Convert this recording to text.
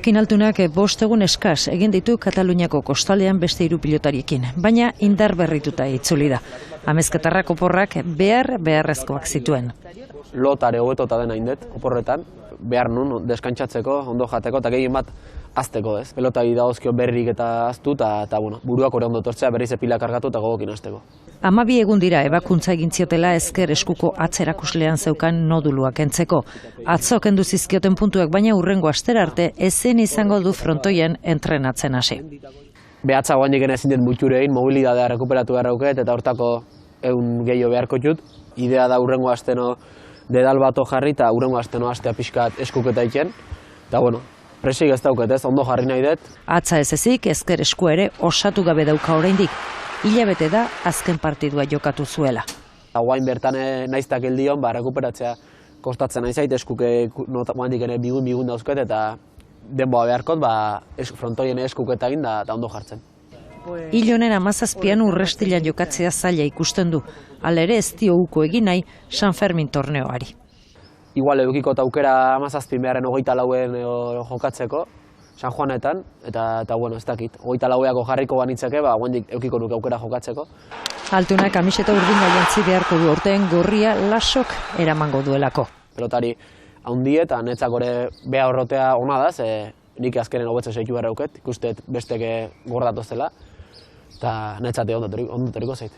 Kinaltunak 5 egun eskas egin ditu Kataluniako kostaldean beste 3 pilotariekin, baina indar berrituta itzuli da. Amezketarrak oporrak beharrezkoak zituen. Lotare hobetota dena indet, oporretan, behar nun deskantzatzeko, ondo jateko, eta gehien bat azteko ez. Pelotari dagozkio berrik eta aztu, eta buruak ore ondo tortzea berriz epila kargatu eta gogokin azteko. 12 egun dira ebakuntza egin ziotela ezker eskuko atzerakuslean zeukan noduluak kentzeko. Atzo kendu zizkioten puntuak, baina hurrengo astera arte ezin izango du frontoien entrenatzen hasi. Behatza guainik ezin dut mutxurein, mobilidadea rekuperatu beharrauket, eta hortako egun gehiago beharko jut. Idea da hurrengo asteno dedal bato jarri, eta hurrengo asteno astea pixkat eskuketa iken. Eta presik ez dauket ez, ondo jarri nahi dut. Atza ez ezik, ezker esku ere osatu gabe dauka oraindik. Hilabete da azken partidua jokatu zuela. Guain bertan naiztak eldion, rekuperatzea kostatzen nahi zait, eskuke guandik ere bigun dauzket, eta denboa beharkot, frontoien eskuketa egin da ondo jartzen. Hil honen 17an Urrestilan jokatzea zaila ikusten du. Hala ere ez dio uko egin nahi San Fermin torneoari. Igual edukiko aukera 17 beharren 24 jokatzeko, San Juanetan, eta ez dakit, 24ako jarriko banitzeke, guendik edukiko nuke aukera jokatzeko. Altunak kamiseta urdina jantzi beharko du aurten gorria lasok eramango duelako. Pelotari haundi eta netzak ore beha horrotea ona da, nik azkenen hobetzen zeitu beharra auket, ikustet besteke gordatozela, eta netzate ondo toriko zait.